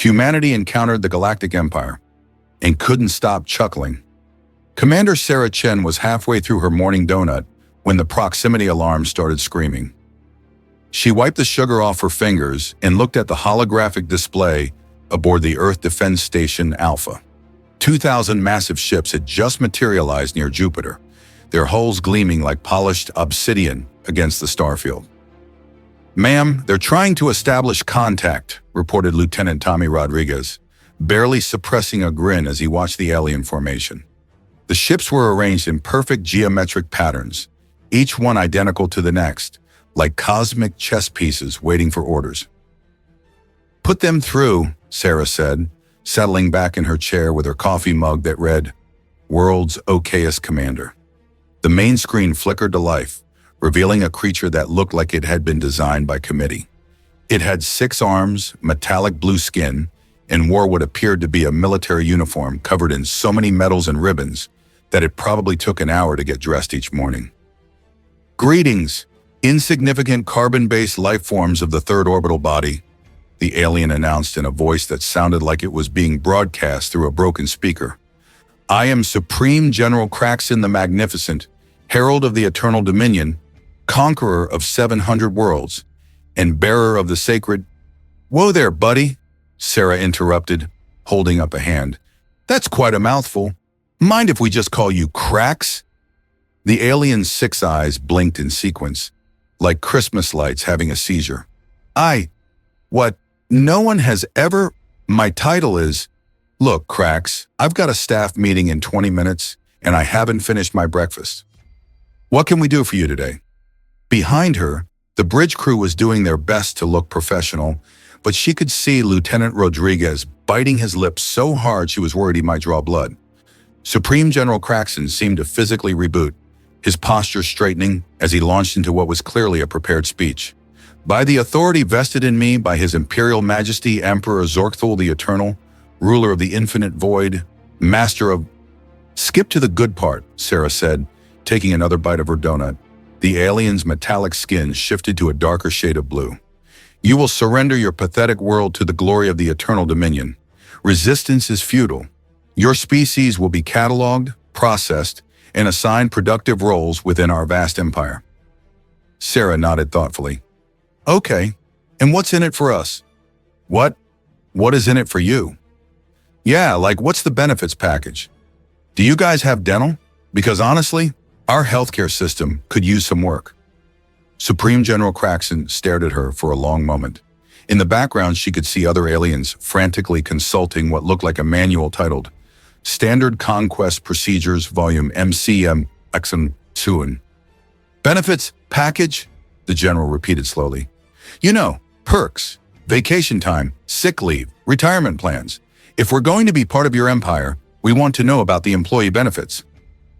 Humanity encountered the Galactic Empire and couldn't stop chuckling. Commander Sarah Chen was halfway through her morning donut when the proximity alarm started screaming. She wiped the sugar off her fingers and looked at the holographic display aboard the Earth Defense Station Alpha. 2,000 massive ships had just materialized near Jupiter, their hulls gleaming like polished obsidian against the starfield. "Ma'am, they're trying to establish contact," reported Lieutenant Tommy Rodriguez, barely suppressing a grin as he watched the alien formation. The ships were arranged in perfect geometric patterns, each one identical to the next, like cosmic chess pieces waiting for orders. "Put them through," Sarah said, settling back in her chair with her coffee mug that read, "World's Okayest Commander." The main screen flickered to life, revealing a creature that looked like it had been designed by committee. It had 6 arms, metallic blue skin, and wore what appeared to be a military uniform covered in so many medals and ribbons that it probably took an hour to get dressed each morning. "Greetings, insignificant carbon-based life forms of the third orbital body," the alien announced in a voice that sounded like it was being broadcast through a broken speaker. "I am Supreme General Craxton the Magnificent, Herald of the Eternal Dominion, Conqueror of 700 worlds, and bearer of the sacred—" "Whoa there, buddy," Sarah interrupted, holding up a hand. "That's quite a mouthful. Mind if we just call you Crax?" The alien's 6 eyes blinked in sequence, like Christmas lights having a seizure. What? No one has ever— My title is— Look, Crax, I've got a staff meeting in 20 minutes, and I haven't finished my breakfast. What can we do for you today?" Behind her, the bridge crew was doing their best to look professional, but she could see Lieutenant Rodriguez biting his lips so hard she was worried he might draw blood. Supreme General Craxton seemed to physically reboot, his posture straightening as he launched into what was clearly a prepared speech. "By the authority vested in me by His Imperial Majesty Emperor Zorkthul the Eternal, ruler of the infinite void, master of—" "Skip to the good part," Sarah said, taking another bite of her donut. The alien's metallic skin shifted to a darker shade of blue. "You will surrender your pathetic world to the glory of the Eternal Dominion. Resistance is futile. Your species will be cataloged, processed, and assigned productive roles within our vast empire." Sarah nodded thoughtfully. "Okay, and what's in it for us?" What is in it for you?" "Yeah, like what's the benefits package? Do you guys have dental? Because honestly, our healthcare system could use some work." Supreme General Craxton stared at her for a long moment. In the background, she could see other aliens frantically consulting what looked like a manual titled Standard Conquest Procedures Volume MCM Exum. "Benefits package?" the general repeated slowly. "You know, perks, vacation time, sick leave, retirement plans. If we're going to be part of your empire, we want to know about the employee benefits."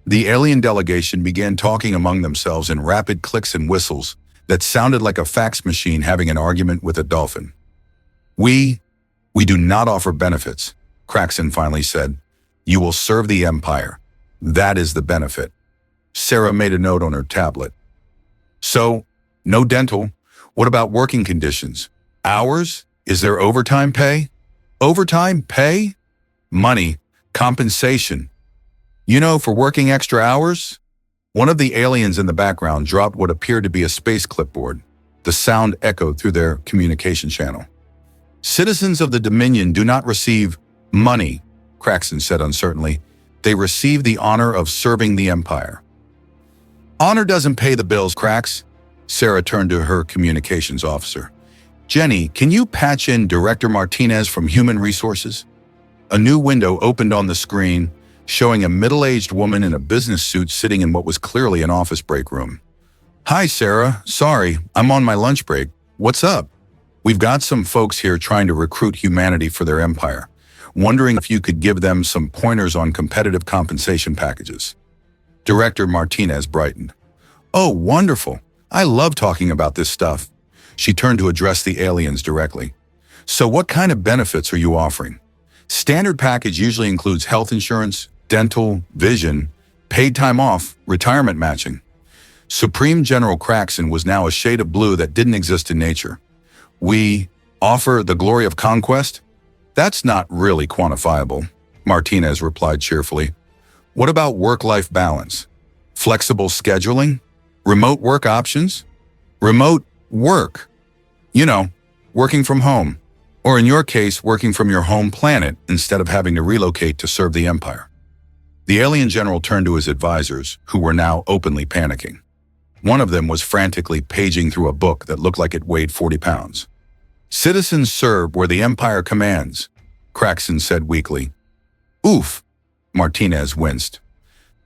The alien delegation began talking among themselves in rapid clicks and whistles that sounded like a fax machine having an argument with a dolphin. We do not offer benefits," Craxton finally said. "You will serve the empire. That is the benefit." Sarah made a note on her tablet. "So, no dental. What about working conditions? Hours? Is there overtime pay?" "Overtime pay? Money. Compensation. You know, for working extra hours?" One of the aliens in the background dropped what appeared to be a space clipboard. The sound echoed through their communication channel. "Citizens of the Dominion do not receive money," Craxton said uncertainly. "They receive the honor of serving the Empire." "Honor doesn't pay the bills, Crax." Sarah turned to her communications officer. "Jenny, can you patch in Director Martinez from Human Resources?" A new window opened on the screen, showing a middle-aged woman in a business suit sitting in what was clearly an office break room. "Hi, Sarah. Sorry, I'm on my lunch break. What's up?" "We've got some folks here trying to recruit humanity for their empire. Wondering if you could give them some pointers on competitive compensation packages." Director Martinez brightened. "Oh, wonderful. I love talking about this stuff." She turned to address the aliens directly. "So what kind of benefits are you offering?" "Standard package usually includes health insurance, dental, vision, paid time off, retirement matching." Supreme General Craxton was now a shade of blue that didn't exist in nature. "We offer the glory of conquest?" That's not really quantifiable, Martinez replied cheerfully. What about work-life balance? Flexible scheduling? Remote work options? Remote work. You know, working from home. Or in your case, working from your home planet instead of having to relocate to serve the Empire. The alien general turned to his advisors, who were now openly panicking. One of them was frantically paging through a book that looked like it weighed 40 pounds. Citizens serve where the Empire commands, Craxton said weakly. Oof, Martinez winced.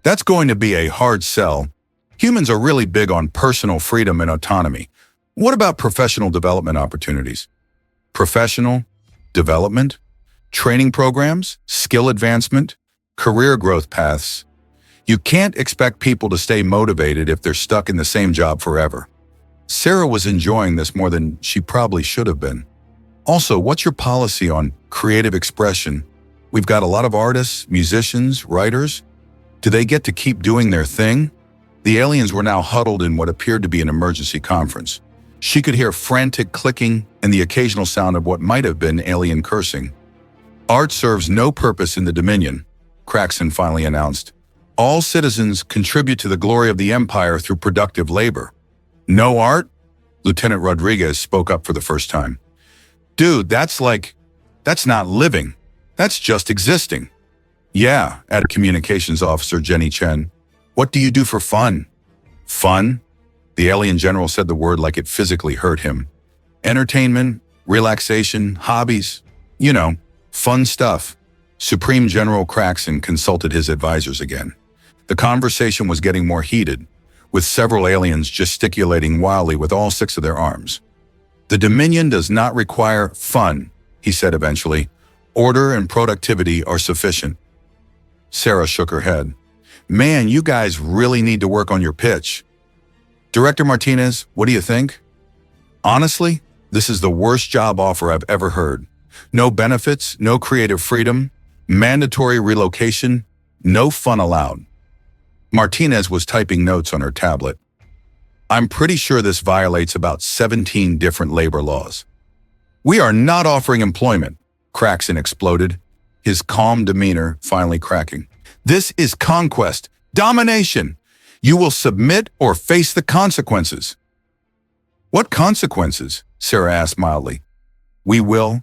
That's going to be a hard sell. Humans are really big on personal freedom and autonomy. What about professional development opportunities? Professional development? Training programs? Skill advancement? Career growth paths? You can't expect people to stay motivated if they're stuck in the same job forever. Sarah was enjoying this more than she probably should have been. Also, what's your policy on creative expression? We've got a lot of artists, musicians, writers. Do they get to keep doing their thing? The aliens were now huddled in what appeared to be an emergency conference. She could hear frantic clicking and the occasional sound of what might have been alien cursing. Art serves no purpose in the Dominion, Craxton finally announced. All citizens contribute to the glory of the Empire through productive labor. No art? Lieutenant Rodriguez spoke up for the first time. Dude, that's not living. That's just existing. Yeah, added Communications Officer Jenny Chen. What do you do for fun? Fun? The alien general said the word like it physically hurt him. Entertainment, relaxation, hobbies. You know, fun stuff. Supreme General Craxton consulted his advisors again. The conversation was getting more heated, with several aliens gesticulating wildly with all 6 of their arms. The Dominion does not require fun, he said eventually. Order and productivity are sufficient. Sarah shook her head. Man, you guys really need to work on your pitch. Director Martinez, what do you think? Honestly, this is the worst job offer I've ever heard. No benefits, no creative freedom, mandatory relocation, no fun allowed. Martinez was typing notes on her tablet. I'm pretty sure this violates about 17 different labor laws. We are not offering employment, Craxton exploded, his calm demeanor finally cracking. This is conquest, domination. You will submit or face the consequences. What consequences? Sarah asked mildly. We will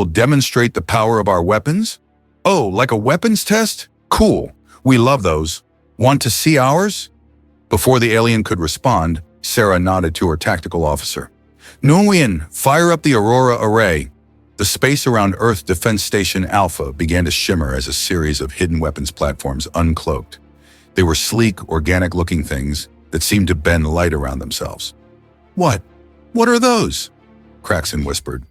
demonstrate the power of our weapons? Oh, like a weapons test? Cool. We love those. Want to see ours? Before the alien could respond, Sarah nodded to her tactical officer. Nguyen, fire up the Aurora array. The space around Earth Defense Station Alpha began to shimmer as a series of hidden weapons platforms uncloaked. They were sleek, organic-looking things that seemed to bend light around themselves. What? What are those? Craxton whispered.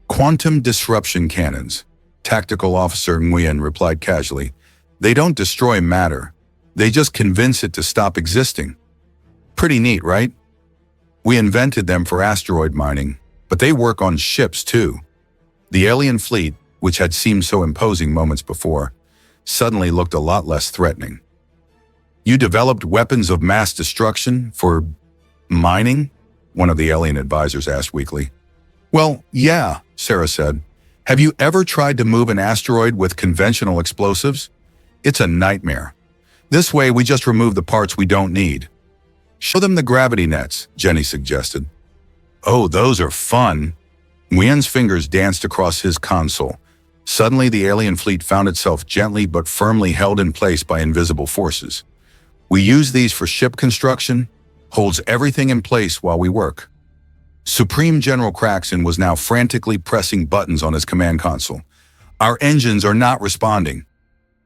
Quantum disruption cannons. Tactical Officer Nguyen replied casually. They don't destroy matter. They just convince it to stop existing. Pretty neat, right? We invented them for asteroid mining, but they work on ships too. The alien fleet, which had seemed so imposing moments before, suddenly looked a lot less threatening. You developed weapons of mass destruction for mining? One of the alien advisors asked weakly. Well, yeah, Sarah said. Have you ever tried to move an asteroid with conventional explosives? It's a nightmare. This way, we just remove the parts we don't need. Show them the gravity nets, Jenny suggested. Oh, those are fun. Nguyen's fingers danced across his console. Suddenly, the alien fleet found itself gently but firmly held in place by invisible forces. We use these for ship construction, holds everything in place while we work. Supreme General Craxton was now frantically pressing buttons on his command console. Our engines are not responding.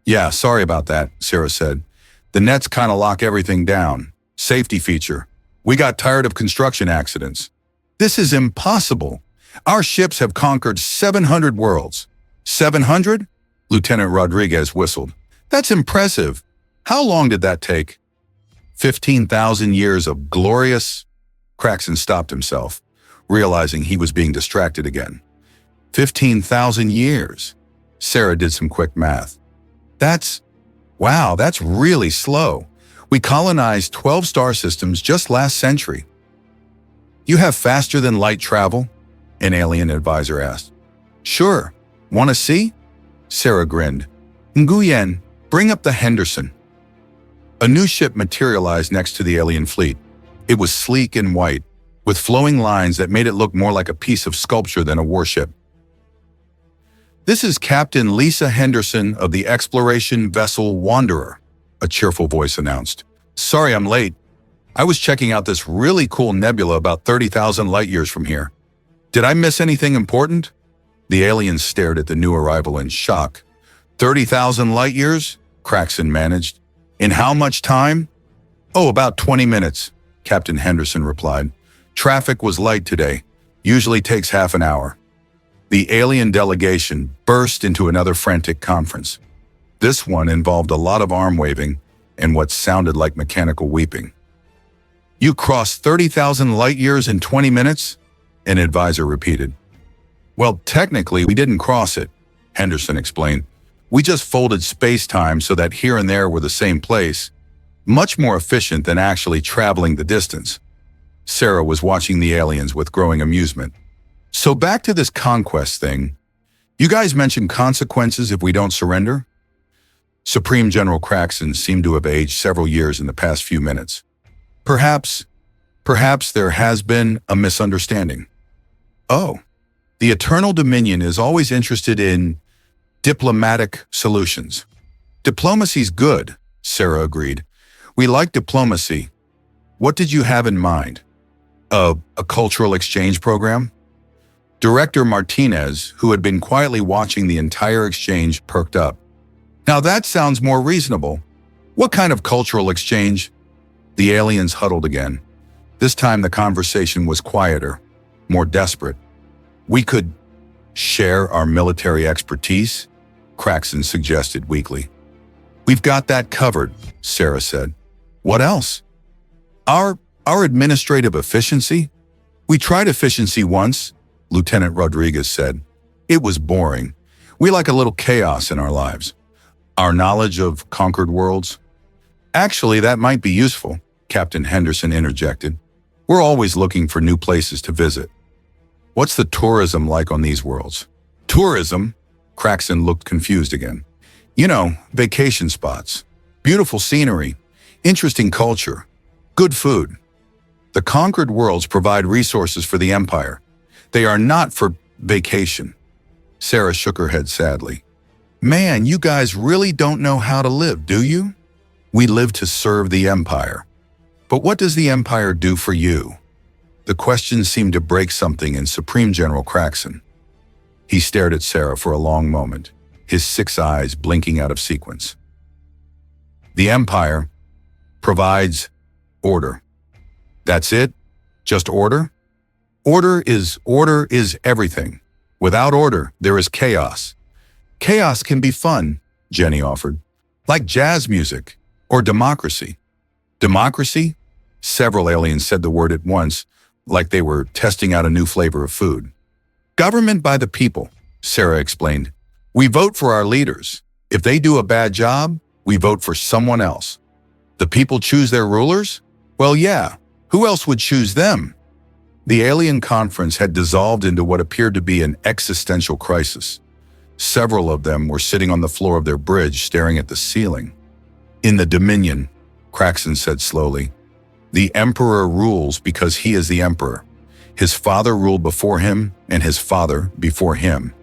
Yeah, sorry about that, Sarah said. The nets kind of lock everything down. Safety feature. We got tired of construction accidents. This is impossible. Our ships have conquered 700 worlds. 700? Lieutenant Rodriguez whistled. That's impressive. How long did that take? 15,000 years of glorious... Craxton stopped himself, realizing he was being distracted again. 15,000 years. Sarah did some quick math. Wow, that's really slow. We colonized 12 star systems just last century. You have faster than light travel? An alien advisor asked. Sure. Want to see? Sarah grinned. Nguyen, bring up the Henderson. A new ship materialized next to the alien fleet. It was sleek and white, with flowing lines that made it look more like a piece of sculpture than a warship. This is Captain Lisa Henderson of the exploration vessel Wanderer, a cheerful voice announced. Sorry I'm late. I was checking out this really cool nebula about 30,000 light-years from here. Did I miss anything important? The aliens stared at the new arrival in shock. 30,000 light-years? Craxton managed. In how much time? Oh, about 20 minutes, Captain Henderson replied. Traffic was light today. Usually takes half an hour. The alien delegation burst into another frantic conference. This one involved a lot of arm waving and what sounded like mechanical weeping. You crossed 30,000 light-years in 20 minutes? An advisor repeated. Well, technically, we didn't cross it, Henderson explained. We just folded space-time so that here and there were the same place. Much more efficient than actually traveling the distance. Sarah was watching the aliens with growing amusement. So back to this conquest thing. You guys mentioned consequences if we don't surrender? Supreme General Craxton seemed to have aged several years in the past few minutes. Perhaps there has been a misunderstanding. Oh, the Eternal Dominion is always interested in diplomatic solutions. Diplomacy's good, Sarah agreed. We like diplomacy. What did you have in mind? A cultural exchange program? Director Martinez, who had been quietly watching the entire exchange, perked up. Now that sounds more reasonable. What kind of cultural exchange? The aliens huddled again. This time the conversation was quieter, more desperate. We could share our military expertise, Craxton suggested weakly. We've got that covered, Sarah said. What else? Our administrative efficiency? We tried efficiency once, Lieutenant Rodriguez said. It was boring. We like a little chaos in our lives. Our knowledge of conquered worlds? Actually, that might be useful, Captain Henderson interjected. We're always looking for new places to visit. What's the tourism like on these worlds? Tourism? Craxton looked confused again. You know, vacation spots, beautiful scenery, interesting culture, good food. The conquered worlds provide resources for the Empire. They are not for vacation. Sarah shook her head sadly. Man, you guys really don't know how to live, do you? We live to serve the Empire. But what does the Empire do for you? The question seemed to break something in Supreme General Craxton. He stared at Sarah for a long moment, his 6 eyes blinking out of sequence. The Empire provides order. That's it? Just order? Order is everything. Without order, there is chaos. Chaos can be fun, Jenny offered, like jazz music or democracy. Democracy? Several aliens said the word at once, like they were testing out a new flavor of food. Government by the people, Sarah explained. We vote for our leaders. If they do a bad job, we vote for someone else. The people choose their rulers? Well, yeah. Who else would choose them? The alien conference had dissolved into what appeared to be an existential crisis. Several of them were sitting on the floor of their bridge staring at the ceiling. In the Dominion, Craxton said slowly, the Emperor rules because he is the Emperor. His father ruled before him and his father before him.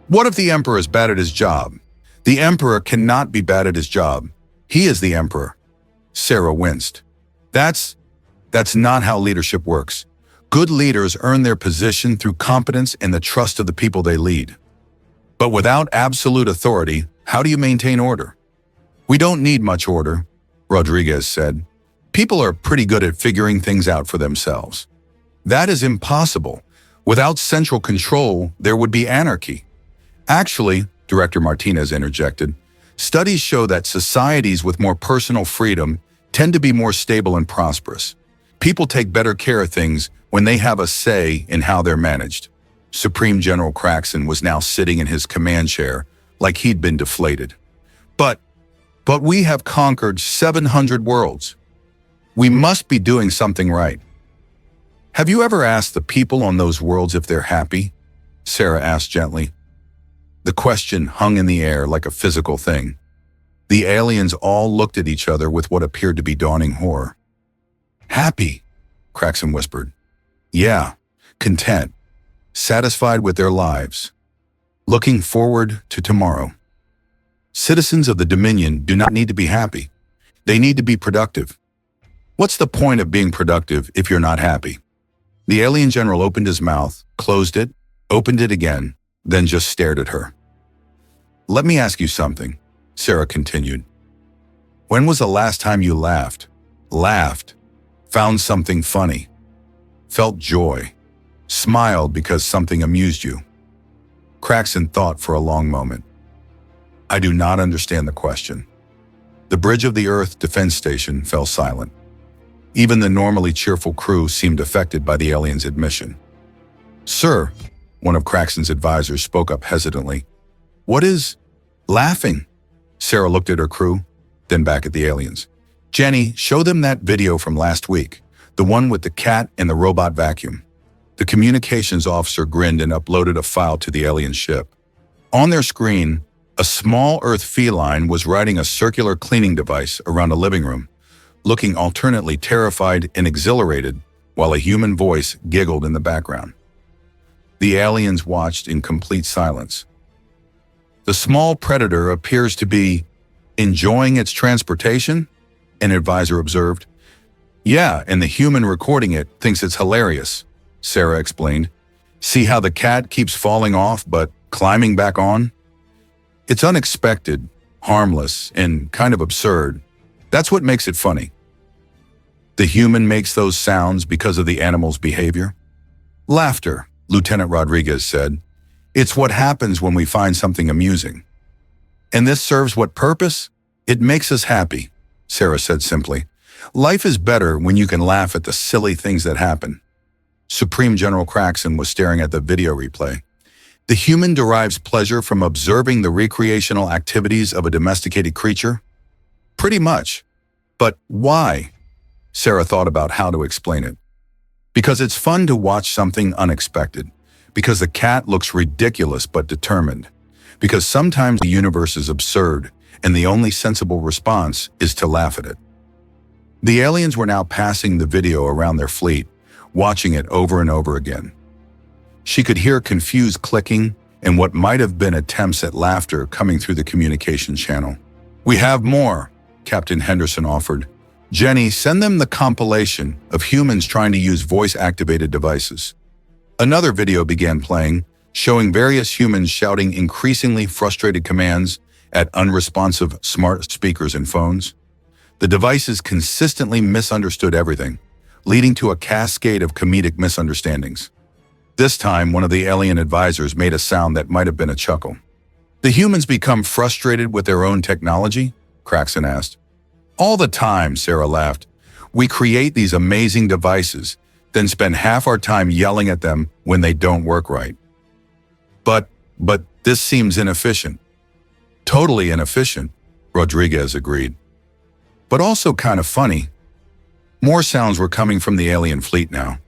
What if the Emperor is bad at his job? The Emperor cannot be bad at his job. He is the Emperor. Sarah winced. That's not how leadership works. Good leaders earn their position through competence and the trust of the people they lead. But without absolute authority, how do you maintain order? We don't need much order, Rodriguez said. People are pretty good at figuring things out for themselves. That is impossible. Without central control, there would be anarchy. Actually, Director Martinez interjected, studies show that societies with more personal freedom tend to be more stable and prosperous. People take better care of things when they have a say in how they're managed. Supreme General Craxton was now sitting in his command chair like he'd been deflated. But we have conquered 700 worlds. We must be doing something right. Have you ever asked the people on those worlds if they're happy? Sarah asked gently. The question hung in the air like a physical thing. The aliens all looked at each other with what appeared to be dawning horror. Happy, Craxton whispered. Yeah, content, satisfied with their lives, looking forward to tomorrow. Citizens of the Dominion do not need to be happy. They need to be productive. What's the point of being productive if you're not happy? The alien general opened his mouth, closed it, opened it again, then just stared at her. Let me ask you something, Sarah continued. When was the last time you laughed, found something funny, felt joy, smiled because something amused you? Craxton thought for a long moment. I do not understand the question. The bridge of the Earth defense station fell silent. Even the normally cheerful crew seemed affected by the alien's admission. Sir, one of Craxton's advisors spoke up hesitantly. What is laughing? Sarah looked at her crew, then back at the aliens. Jenny, show them that video from last week, the one with the cat and the robot vacuum. The communications officer grinned and uploaded a file to the alien ship. On their screen, a small Earth feline was riding a circular cleaning device around a living room, looking alternately terrified and exhilarated, while a human voice giggled in the background. The aliens watched in complete silence. The small predator appears to be enjoying its transportation, an advisor observed. Yeah, and the human recording it thinks it's hilarious, Sarah explained. See how the cat keeps falling off but climbing back on? It's unexpected, harmless, and kind of absurd. That's what makes it funny. The human makes those sounds because of the animal's behavior. Laughter, Lieutenant Rodriguez said. It's what happens when we find something amusing. And this serves what purpose? It makes us happy, Sarah said simply. Life is better when you can laugh at the silly things that happen. Supreme General Craxton was staring at the video replay. The human derives pleasure from observing the recreational activities of a domesticated creature? Pretty much. But why? Sarah thought about how to explain it. Because it's fun to watch something unexpected. Because the cat looks ridiculous but determined. Because sometimes the universe is absurd, and the only sensible response is to laugh at it. The aliens were now passing the video around their fleet, watching it over and over again. She could hear confused clicking and what might have been attempts at laughter coming through the communication channel. We have more, Captain Henderson offered. Jenny, send them the compilation of humans trying to use voice-activated devices. Another video began playing, showing various humans shouting increasingly frustrated commands at unresponsive smart speakers and phones. The devices consistently misunderstood everything, leading to a cascade of comedic misunderstandings. This time, one of the alien advisors made a sound that might have been a chuckle. The humans become frustrated with their own technology? Craxton asked. All the time, Sarah laughed. We create these amazing devices, then spend half our time yelling at them when they don't work right. But this seems inefficient. Totally inefficient, Rodriguez agreed. But also kind of funny. More sounds were coming from the alien fleet now.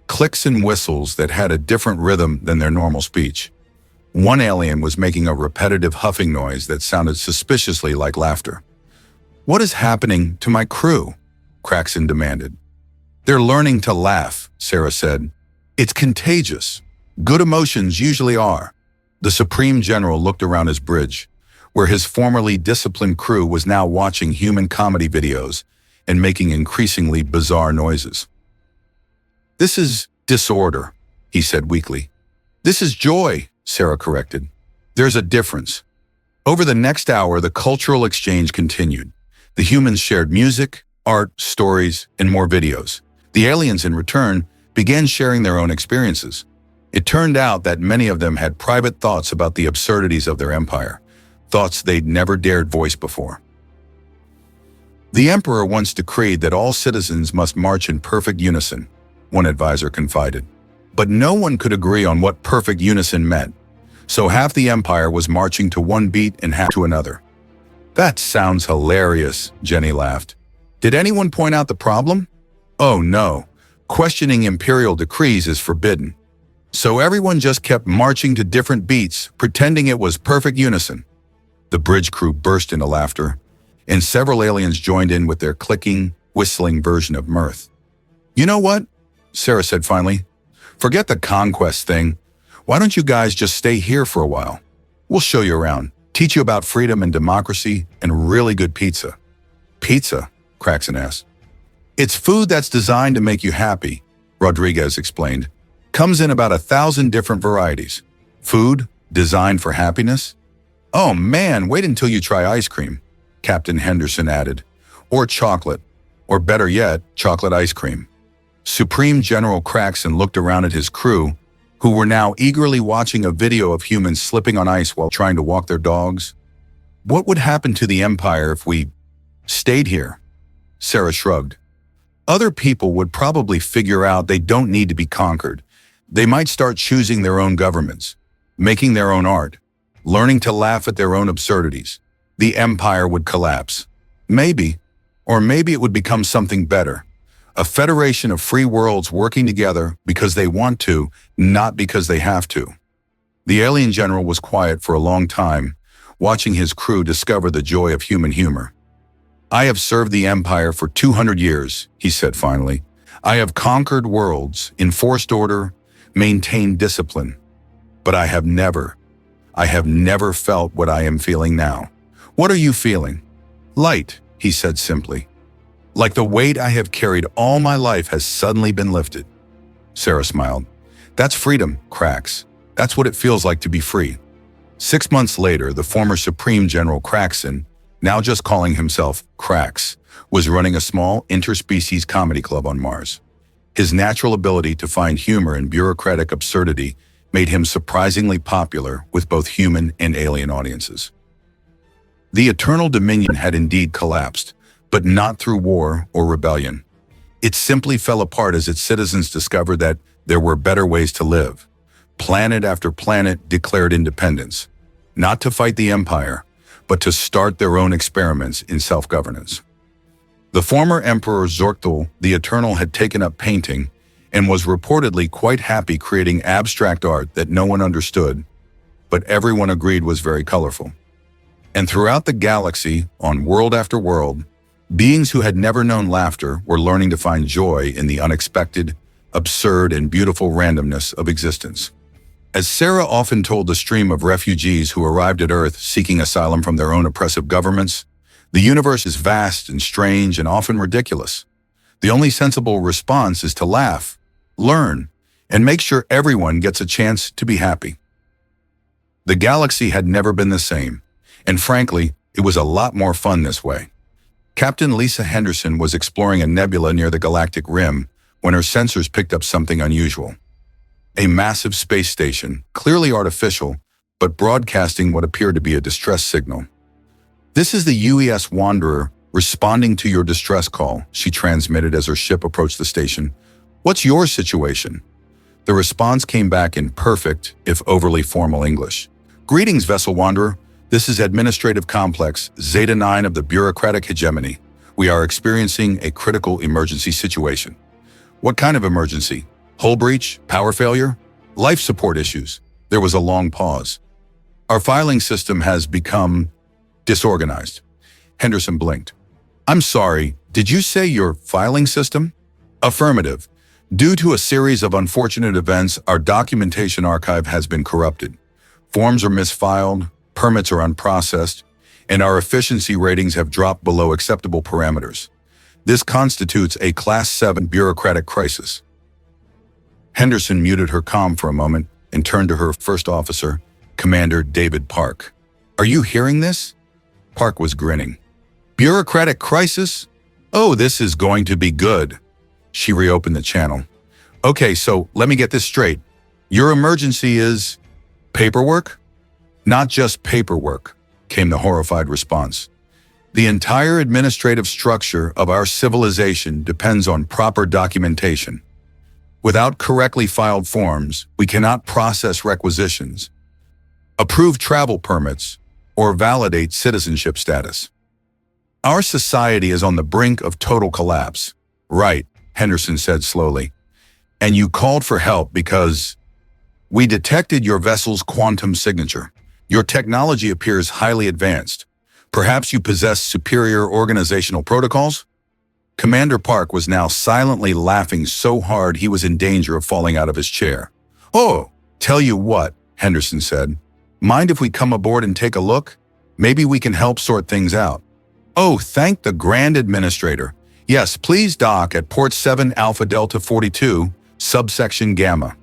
Clicks and whistles that had a different rhythm than their normal speech. One alien was making a repetitive huffing noise that sounded suspiciously like laughter. What is happening to my crew? Craxton demanded. They're learning to laugh, Sarah said. It's contagious. Good emotions usually are. The Supreme General looked around his bridge, where his formerly disciplined crew was now watching human comedy videos and making increasingly bizarre noises. This is disorder, he said weakly. This is joy, Sarah corrected. There's a difference. Over the next hour, the cultural exchange continued. The humans shared music, art, stories, and more videos. The aliens, in return, began sharing their own experiences. It turned out that many of them had private thoughts about the absurdities of their empire, thoughts they'd never dared voice before. The Emperor once decreed that all citizens must march in perfect unison, one advisor confided. But no one could agree on what perfect unison meant, so half the empire was marching to one beat and half to another. That sounds hilarious, Jenny laughed. Did anyone point out the problem? Oh no, questioning imperial decrees is forbidden. So everyone just kept marching to different beats, pretending it was perfect unison. The bridge crew burst into laughter, and several aliens joined in with their clicking, whistling version of mirth. "You know what?" Sarah said finally. "Forget the conquest thing. Why don't you guys just stay here for a while? We'll show you around, teach you about freedom and democracy and really good pizza." "Pizza?" Craxon asked. "It's food that's designed to make you happy," Rodriguez explained. "Comes in about 1,000 different varieties. Food designed for happiness? Oh man, wait until you try ice cream," Captain Henderson added. "Or chocolate. Or better yet, chocolate ice cream." Supreme General Craxon looked around at his crew, who were now eagerly watching a video of humans slipping on ice while trying to walk their dogs. "What would happen to the Empire if we stayed here?" Sarah shrugged. "Other people would probably figure out they don't need to be conquered. They might start choosing their own governments, making their own art, learning to laugh at their own absurdities. The Empire would collapse. Maybe, or maybe it would become something better. A federation of free worlds working together because they want to, not because they have to." The alien general was quiet for a long time, watching his crew discover the joy of human humor. "I have served the Empire for 200 years, he said finally. "I have conquered worlds, enforced order, maintained discipline. But I have never felt what I am feeling now." "What are you feeling?" "Light," he said simply. "Like the weight I have carried all my life has suddenly been lifted." Sarah smiled. "That's freedom, Crax. That's what it feels like to be free." 6 months later, the former Supreme General Craxon, now just calling himself Crax, was running a small interspecies comedy club on Mars. His natural ability to find humor in bureaucratic absurdity made him surprisingly popular with both human and alien audiences. The Eternal Dominion had indeed collapsed, but not through war or rebellion. It simply fell apart as its citizens discovered that there were better ways to live. Planet after planet declared independence, not to fight the Empire, but to start their own experiments in self-governance. The former Emperor Zorkthal the Eternal had taken up painting and was reportedly quite happy creating abstract art that no one understood, but everyone agreed was very colorful. And throughout the galaxy, on world after world, beings who had never known laughter were learning to find joy in the unexpected, absurd, and beautiful randomness of existence. As Sarah often told the stream of refugees who arrived at Earth seeking asylum from their own oppressive governments, the universe is vast and strange and often ridiculous. The only sensible response is to laugh, learn, and make sure everyone gets a chance to be happy. The galaxy had never been the same, and frankly, it was a lot more fun this way. Captain Lisa Henderson was exploring a nebula near the galactic rim when her sensors picked up something unusual. A massive space station, clearly artificial, but broadcasting what appeared to be a distress signal. "This is the UES Wanderer responding to your distress call," she transmitted as her ship approached the station. "What's your situation?" The response came back in perfect, if overly formal English. "Greetings, Vessel Wanderer. This is Administrative Complex, Zeta 9 of the Bureaucratic Hegemony. We are experiencing a critical emergency situation." "What kind of emergency? Hull breach? Power failure? Life support issues?" There was a long pause. "Our filing system has become disorganized." Henderson blinked. "I'm sorry, did you say your filing system?" "Affirmative. Due to a series of unfortunate events, our documentation archive has been corrupted. Forms are misfiled, permits are unprocessed, and our efficiency ratings have dropped below acceptable parameters. This constitutes a Class 7 bureaucratic crisis." Henderson muted her comm for a moment and turned to her first officer, Commander David Park. "Are you hearing this?" Park was grinning. "Bureaucratic crisis? Oh, this is going to be good." She reopened the channel. "Okay, so let me get this straight. Your emergency is paperwork?" "Not just paperwork," came the horrified response. "The entire administrative structure of our civilization depends on proper documentation. Without correctly filed forms, we cannot process requisitions, approve travel permits, or validate citizenship status. Our society is on the brink of total collapse." "Right," Henderson said slowly. "And you called for help because We detected your vessel's quantum signature. Your technology appears highly advanced. Perhaps you possess superior organizational protocols? Commander Park was now silently laughing so hard he was in danger of falling out of his chair. "Oh, tell you what," Henderson said. "Mind if we come aboard and take a look? Maybe we can help sort things out." "Oh, thank the Grand Administrator. Yes, please dock at Port 7 Alpha Delta 42, subsection Gamma."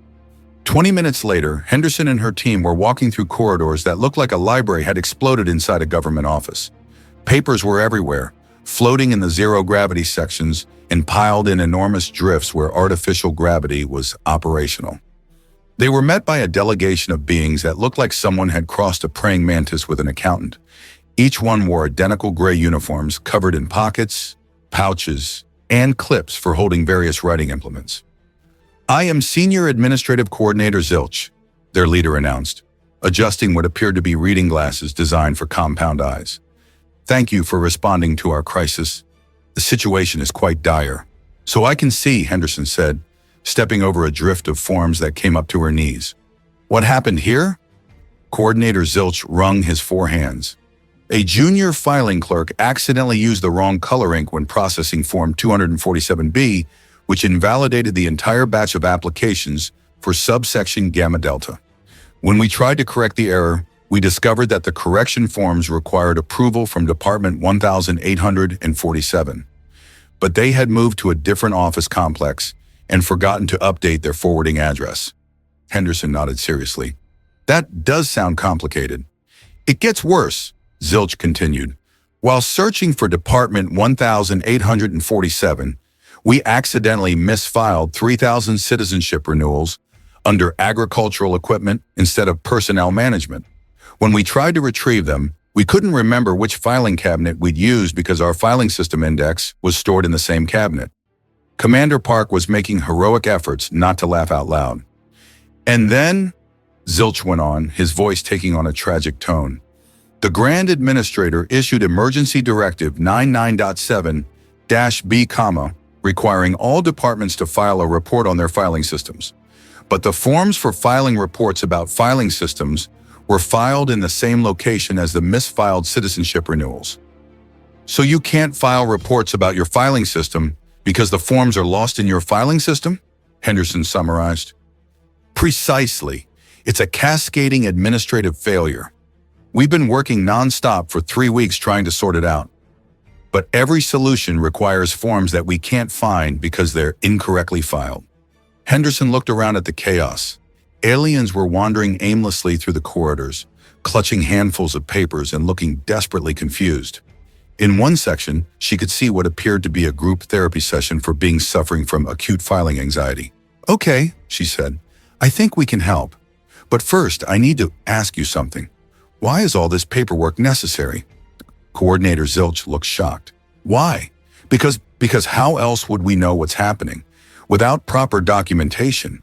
20 minutes later, Henderson and her team were walking through corridors that looked like a library had exploded inside a government office. Papers were everywhere, floating in the zero-gravity sections and piled in enormous drifts where artificial gravity was operational. They were met by a delegation of beings that looked like someone had crossed a praying mantis with an accountant. Each one wore identical gray uniforms covered in pockets, pouches, and clips for holding various writing implements. "I am Senior Administrative Coordinator Zilch," their leader announced, adjusting what appeared to be reading glasses designed for compound eyes. "Thank you for responding to our crisis. The situation is quite dire." "So I can see," Henderson said, stepping over a drift of forms that came up to her knees. "What happened here?" Coordinator Zilch wrung his four hands. "A junior filing clerk accidentally used the wrong color ink when processing Form 247B, which invalidated the entire batch of applications for subsection Gamma Delta. When we tried to correct the error, we discovered that the correction forms required approval from Department 1847. But they had moved to a different office complex and forgotten to update their forwarding address." Henderson nodded seriously. "That does sound complicated." "It gets worse," Zilch continued. "While searching for Department 1847, we accidentally misfiled 3,000 citizenship renewals under agricultural equipment instead of personnel management. When we tried to retrieve them, we couldn't remember which filing cabinet we'd used because our filing system index was stored in the same cabinet." Commander Park was making heroic efforts not to laugh out loud. "And then," Zilch went on, his voice taking on a tragic tone, "the Grand Administrator issued Emergency Directive 99.7-B, requiring all departments to file a report on their filing systems. But the forms for filing reports about filing systems were filed in the same location as the misfiled citizenship renewals. So you can't file reports about your filing system because the forms are lost in your filing system?" Henderson summarized. "Precisely. It's a cascading administrative failure. We've been working nonstop for 3 weeks trying to sort it out. But every solution requires forms that we can't find because they're incorrectly filed." Henderson looked around at the chaos. Aliens were wandering aimlessly through the corridors, clutching handfuls of papers and looking desperately confused. In one section, she could see what appeared to be a group therapy session for beings suffering from acute filing anxiety. "Okay," she said, "I think we can help. But first, I need to ask you something. Why is all this paperwork necessary?" Coordinator Zilch looked shocked. "Why? Because how else would we know what's happening? Without proper documentation,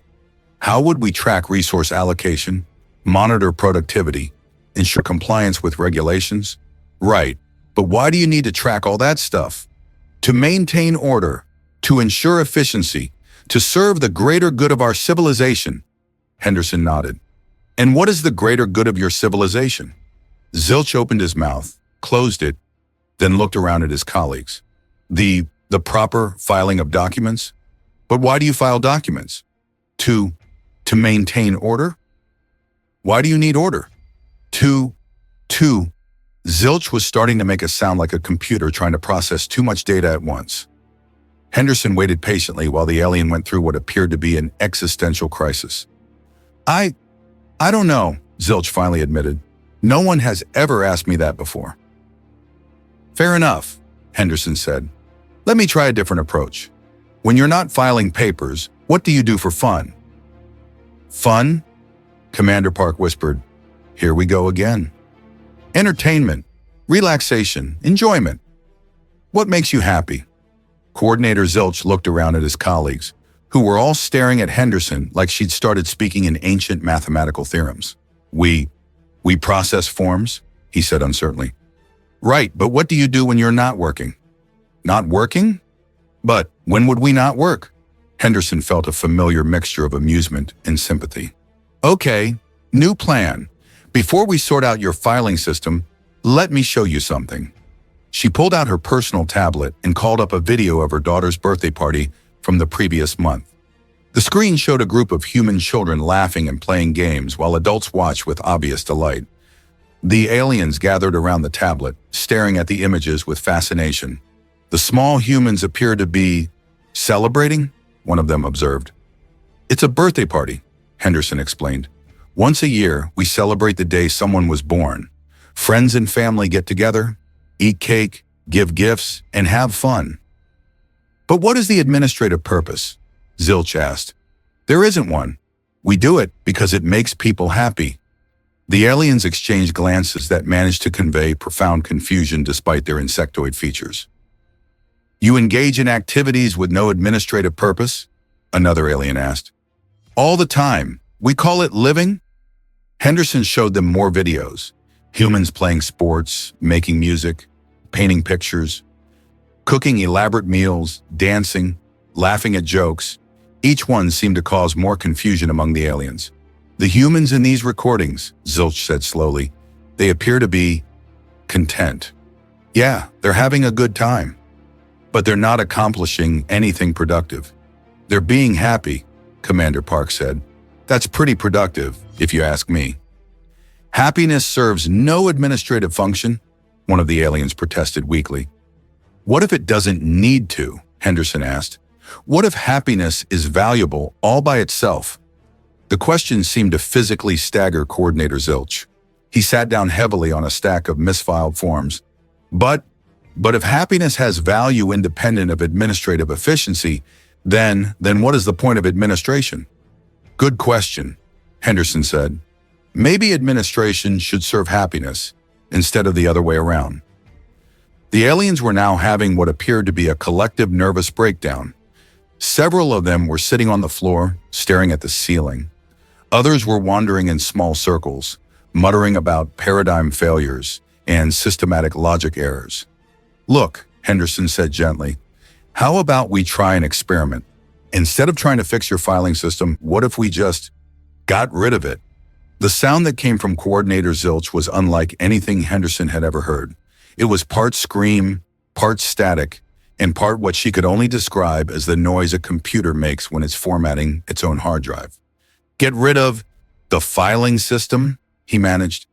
how would we track resource allocation, monitor productivity, ensure compliance with regulations?" "Right. But why do you need to track all that stuff?" "To maintain order, to ensure efficiency, to serve the greater good of our civilization." Henderson nodded. "And what is the greater good of your civilization?" Zilch opened his mouth, closed it, then looked around at his colleagues. The proper filing of documents? But why do you file documents? To maintain order? Why do you need order? To Zilch was starting to make it sound like a computer trying to process too much data at once. Henderson waited patiently while the alien went through what appeared to be an existential crisis. I don't know," Zilch finally admitted. "No one has ever asked me that before." "Fair enough," Henderson said. "Let me try a different approach. When you're not filing papers, what do you do for fun?" "Fun?" Commander Park whispered. "Here we go again. Entertainment, relaxation, enjoyment. What makes you happy?" Coordinator Zilch looked around at his colleagues, who were all staring at Henderson like she'd started speaking in ancient mathematical theorems. We process forms," he said uncertainly. "Right, but what do you do when you're not working?" "Not working? But when would we not work?" Henderson felt a familiar mixture of amusement and sympathy. Okay, new plan. Before we sort out your filing system, let me show you something. She pulled out her personal tablet and called up a video of her daughter's birthday party from the previous month. The screen showed a group of human children laughing and playing games while adults watched with obvious delight. The aliens gathered around the tablet, staring at the images with fascination. The small humans appeared to be celebrating, one of them observed. It's a birthday party, Henderson explained. Once a year, we celebrate the day someone was born. Friends and family get together, eat cake, give gifts, and have fun. But what is the administrative purpose? Zilch asked. There isn't one. We do it because it makes people happy. The aliens exchanged glances that managed to convey profound confusion despite their insectoid features. You engage in activities with no administrative purpose? Another alien asked. All the time. We call it living? Henderson showed them more videos. Humans playing sports, making music, painting pictures, cooking elaborate meals, dancing, laughing at jokes. Each one seemed to cause more confusion among the aliens. The humans in these recordings, Zilch said slowly, they appear to be content. Yeah, they're having a good time. But they're not accomplishing anything productive. They're being happy, Commander Park said. That's pretty productive, if you ask me. Happiness serves no administrative function, one of the aliens protested weakly. What if it doesn't need to? Henderson asked. What if happiness is valuable all by itself? The question seemed to physically stagger Coordinator Zilch. He sat down heavily on a stack of misfiled forms. But if happiness has value independent of administrative efficiency, then what is the point of administration? Good question, Henderson said. Maybe administration should serve happiness instead of the other way around. The aliens were now having what appeared to be a collective nervous breakdown. Several of them were sitting on the floor, staring at the ceiling. Others were wandering in small circles, muttering about paradigm failures and systematic logic errors. Look, Henderson said gently, how about we try an experiment? Instead of trying to fix your filing system, what if we just got rid of it? The sound that came from Coordinator Zilch was unlike anything Henderson had ever heard. It was part scream, part static, and part what she could only describe as the noise a computer makes when it's formatting its own hard drive. Get rid of the filing system, he managed.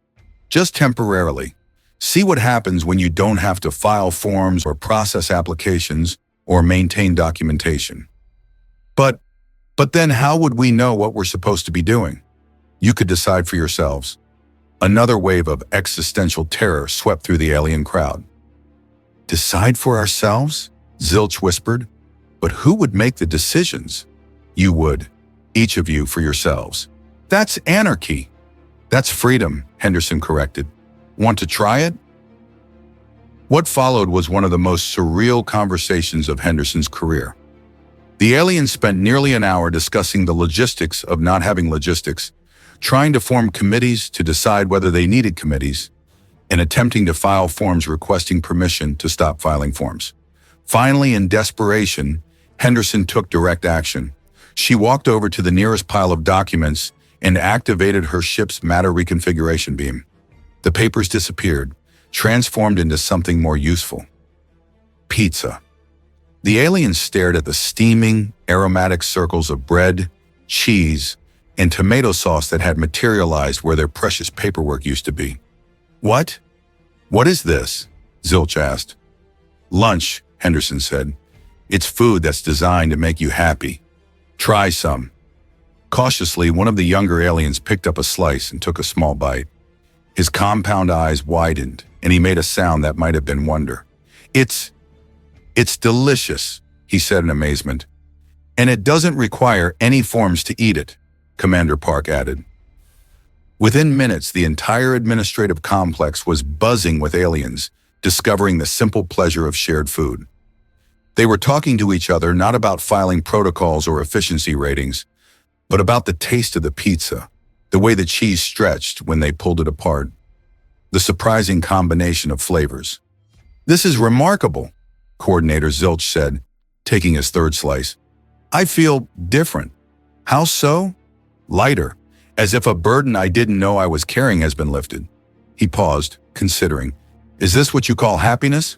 Just temporarily. See what happens when you don't have to file forms or process applications or maintain documentation. But then how would we know what we're supposed to be doing? You could decide for yourselves. Another wave of existential terror swept through the alien crowd. Decide for ourselves? Zilch whispered. But who would make the decisions? You would. Each of you for yourselves. That's anarchy. That's freedom, Henderson corrected. Want to try it? What followed was one of the most surreal conversations of Henderson's career. The aliens spent nearly an hour discussing the logistics of not having logistics, trying to form committees to decide whether they needed committees, and attempting to file forms requesting permission to stop filing forms. Finally, in desperation, Henderson took direct action. She walked over to the nearest pile of documents and activated her ship's matter reconfiguration beam. The papers disappeared, transformed into something more useful. Pizza. The aliens stared at the steaming, aromatic circles of bread, cheese, and tomato sauce that had materialized where their precious paperwork used to be. What? What is this? Zilch asked. Lunch, Henderson said. It's food that's designed to make you happy. Try some. Cautiously, one of the younger aliens picked up a slice and took a small bite. His compound eyes widened, and he made a sound that might have been wonder. It's delicious, he said in amazement. And it doesn't require any forms to eat it, Commander Park added. Within minutes, the entire administrative complex was buzzing with aliens, discovering the simple pleasure of shared food. They were talking to each other not about filing protocols or efficiency ratings, but about the taste of the pizza, the way the cheese stretched when they pulled it apart, the surprising combination of flavors. This is remarkable, Coordinator Zilch said, taking his third slice. I feel different. How so? Lighter, as if a burden I didn't know I was carrying has been lifted. He paused, considering. Is this what you call happiness?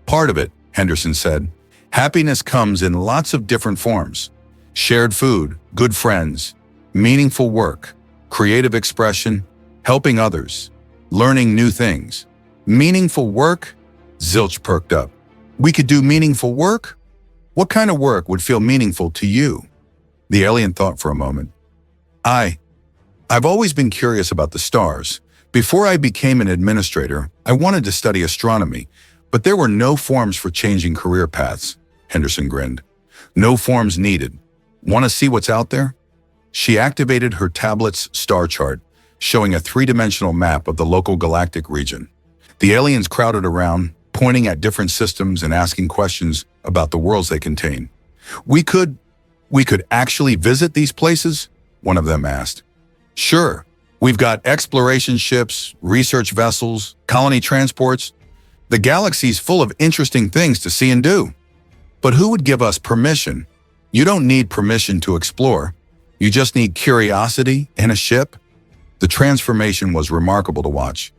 Part of it, Henderson said. Happiness comes in lots of different forms. Shared food, good friends, meaningful work, creative expression, helping others, learning new things. Meaningful work? Zilch perked up. We could do meaningful work? What kind of work would feel meaningful to you? The alien thought for a moment. I've always been curious about the stars. Before I became an administrator, I wanted to study astronomy, but there were no forms for changing career paths. Henderson grinned. No forms needed. Want to see what's out there? She activated her tablet's star chart, showing a three-dimensional map of the local galactic region. The aliens crowded around, pointing at different systems and asking questions about the worlds they contain. We could actually visit these places? One of them asked. Sure. We've got exploration ships, research vessels, colony transports. The galaxy's full of interesting things to see and do. But who would give us permission? You don't need permission to explore. You just need curiosity and a ship. The transformation was remarkable to watch.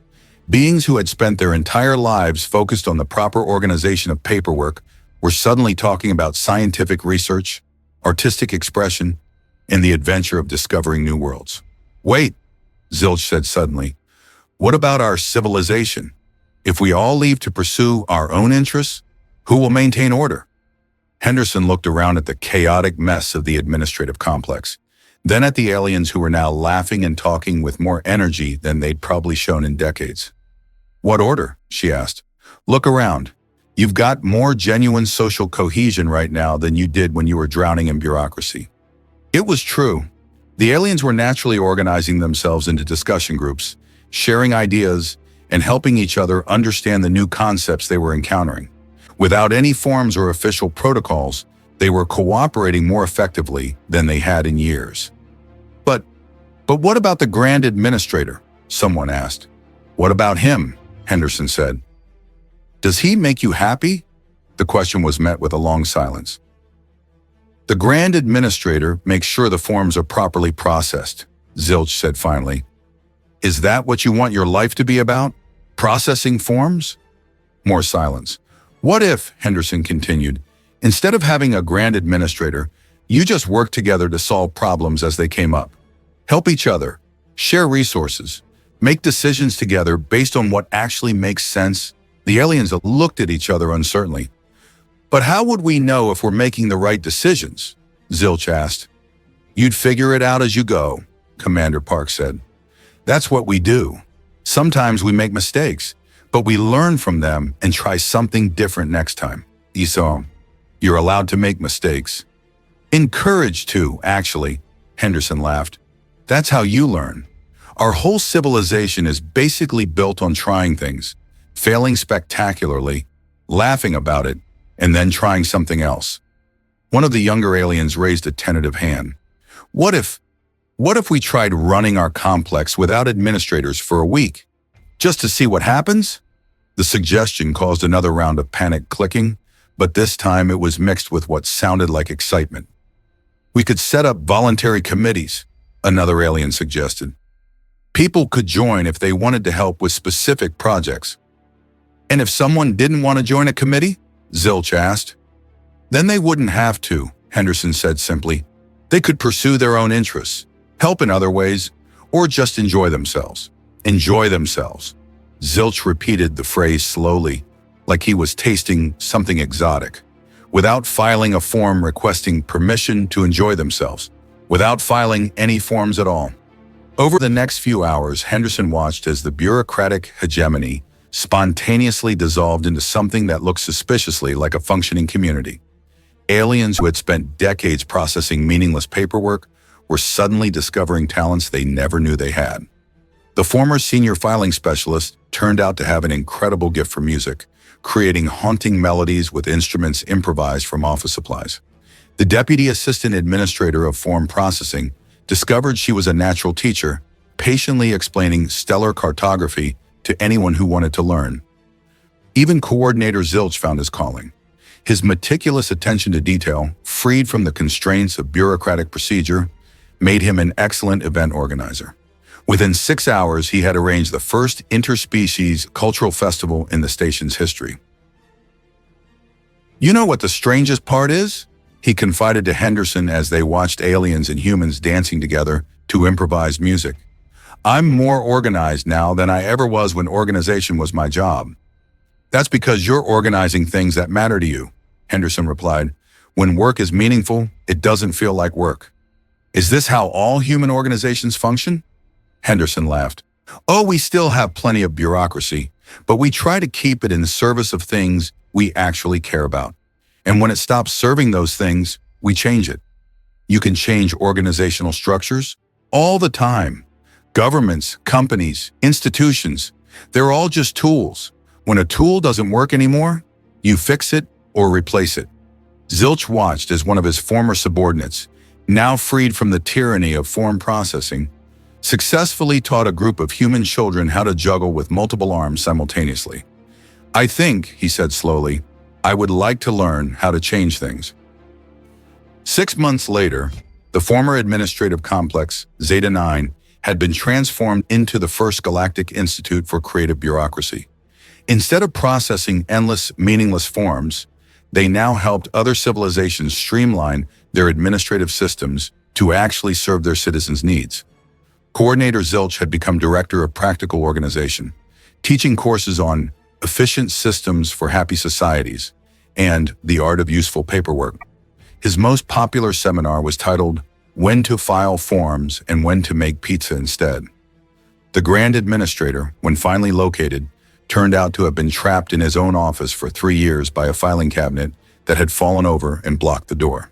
Beings who had spent their entire lives focused on the proper organization of paperwork were suddenly talking about scientific research, artistic expression, and the adventure of discovering new worlds. Wait, Zilch said suddenly. What about our civilization? If we all leave to pursue our own interests, who will maintain order? Henderson looked around at the chaotic mess of the administrative complex, then at the aliens who were now laughing and talking with more energy than they'd probably shown in decades. What order? She asked. Look around. You've got more genuine social cohesion right now than you did when you were drowning in bureaucracy. It was true. The aliens were naturally organizing themselves into discussion groups, sharing ideas, and helping each other understand the new concepts they were encountering. Without any forms or official protocols, they were cooperating more effectively than they had in years. But what about the Grand Administrator? Someone asked. What about him? Henderson said. Does he make you happy? The question was met with a long silence. The Grand Administrator makes sure the forms are properly processed, Zilch said finally. Is that what you want your life to be about? Processing forms? More silence. What if, Henderson continued, instead of having a Grand Administrator, you just work together to solve problems as they came up? Help each other, share resources, make decisions together based on what actually makes sense? The aliens looked at each other uncertainly. But how would we know if we're making the right decisions? Zilch asked. You'd figure it out as you go, Commander Park said. That's what we do. Sometimes we make mistakes, but we learn from them and try something different next time. Esau, you're allowed to make mistakes. Encouraged to, actually, Henderson laughed. That's how you learn. Our whole civilization is basically built on trying things, failing spectacularly, laughing about it, and then trying something else. One of the younger aliens raised a tentative hand. What if we tried running our complex without administrators for a week, just to see what happens? The suggestion caused another round of panic clicking, but this time it was mixed with what sounded like excitement. We could set up voluntary committees, another alien suggested. People could join if they wanted to help with specific projects. And if someone didn't want to join a committee? Zilch asked. Then they wouldn't have to, Henderson said simply. They could pursue their own interests, help in other ways, or just enjoy themselves. Enjoy themselves. Zilch repeated the phrase slowly, like he was tasting something exotic, without filing a form requesting permission to enjoy themselves, without filing any forms at all. Over the next few hours, Henderson watched as the bureaucratic hegemony spontaneously dissolved into something that looked suspiciously like a functioning community. Aliens who had spent decades processing meaningless paperwork were suddenly discovering talents they never knew they had. The former senior filing specialist turned out to have an incredible gift for music, creating haunting melodies with instruments improvised from office supplies. The deputy assistant administrator of form processing discovered she was a natural teacher, patiently explaining stellar cartography to anyone who wanted to learn. Even Coordinator Zilch found his calling. His meticulous attention to detail, freed from the constraints of bureaucratic procedure, made him an excellent event organizer. Within 6 hours, he had arranged the first interspecies cultural festival in the station's history. "You know what the strangest part is?" he confided to Henderson as they watched aliens and humans dancing together to improvised music. "I'm more organized now than I ever was when organization was my job." "That's because you're organizing things that matter to you," Henderson replied. "When work is meaningful, it doesn't feel like work." "Is this how all human organizations function?" Henderson laughed. "Oh, we still have plenty of bureaucracy, but we try to keep it in the service of things we actually care about. And when it stops serving those things, we change it. You can change organizational structures all the time. Governments, companies, institutions, they're all just tools. When a tool doesn't work anymore, you fix it or replace it." Zilch watched as one of his former subordinates, now freed from the tyranny of form processing, successfully taught a group of human children how to juggle with multiple arms simultaneously. "I think," he said slowly, "I would like to learn how to change things." 6 months later, the former administrative complex, Zeta 9, had been transformed into the first Galactic Institute for Creative Bureaucracy. Instead of processing endless, meaningless forms, they now helped other civilizations streamline their administrative systems to actually serve their citizens' needs. Coordinator Zilch had become Director of Practical Organization, teaching courses on efficient systems for happy societies and the art of useful paperwork. His most popular seminar was titled When to File Forms and When to Make Pizza Instead. The Grand Administrator, when finally located, turned out to have been trapped in his own office for 3 years by a filing cabinet that had fallen over and blocked the door.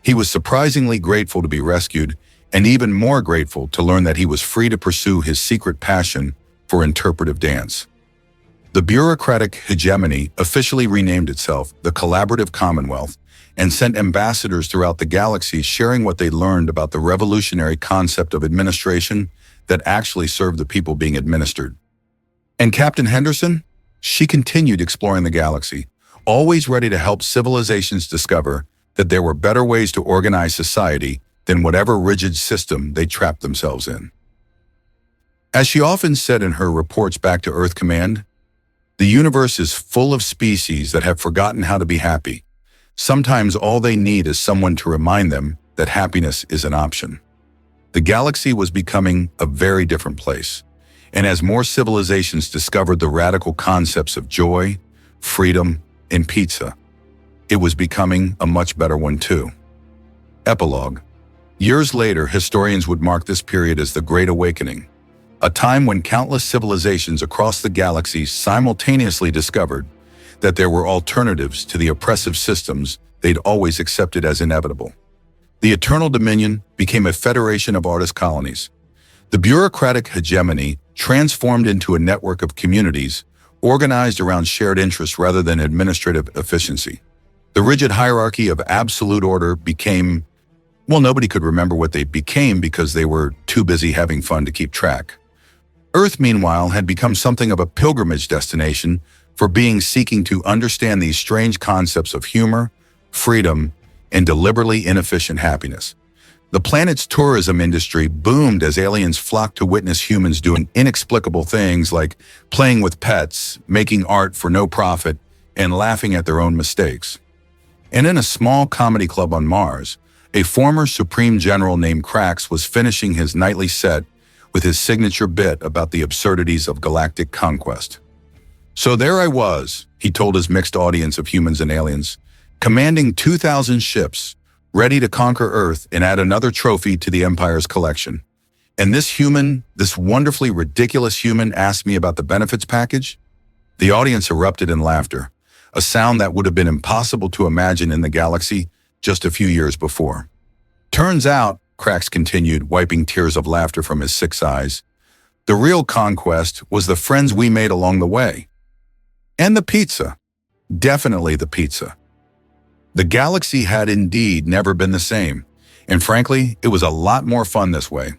He was surprisingly grateful to be rescued, and even more grateful to learn that he was free to pursue his secret passion for interpretive dance. The bureaucratic hegemony officially renamed itself the Collaborative Commonwealth and sent ambassadors throughout the galaxy sharing what they learned about the revolutionary concept of administration that actually served the people being administered. And Captain Henderson? She continued exploring the galaxy, always ready to help civilizations discover that there were better ways to organize society than whatever rigid system they trapped themselves in. As she often said in her reports back to Earth Command, the universe is full of species that have forgotten how to be happy. Sometimes all they need is someone to remind them that happiness is an option. The galaxy was becoming a very different place, and as more civilizations discovered the radical concepts of joy, freedom, and pizza, it was becoming a much better one too. Epilogue. Years later, historians would mark this period as the Great Awakening, a time when countless civilizations across the galaxy simultaneously discovered that there were alternatives to the oppressive systems they'd always accepted as inevitable. The Eternal Dominion became a federation of artist colonies. The bureaucratic hegemony transformed into a network of communities organized around shared interests rather than administrative efficiency. The rigid hierarchy of absolute order became, well, nobody could remember what they became because they were too busy having fun to keep track. Earth, meanwhile, had become something of a pilgrimage destination for beings seeking to understand these strange concepts of humor, freedom, and deliberately inefficient happiness. The planet's tourism industry boomed as aliens flocked to witness humans doing inexplicable things like playing with pets, making art for no profit, and laughing at their own mistakes. And in a small comedy club on Mars, a former Supreme General named Krax was finishing his nightly set with his signature bit about the absurdities of galactic conquest. "So there I was," he told his mixed audience of humans and aliens, "commanding 2,000 ships, ready to conquer Earth and add another trophy to the Empire's collection. And this wonderfully ridiculous human asked me about the benefits package?" The audience erupted in laughter, a sound that would have been impossible to imagine in the galaxy just a few years before. "Turns out," Krax continued, wiping tears of laughter from his 6 eyes, "the real conquest was the friends we made along the way. And the pizza. Definitely the pizza." The galaxy had indeed never been the same, and frankly, it was a lot more fun this way.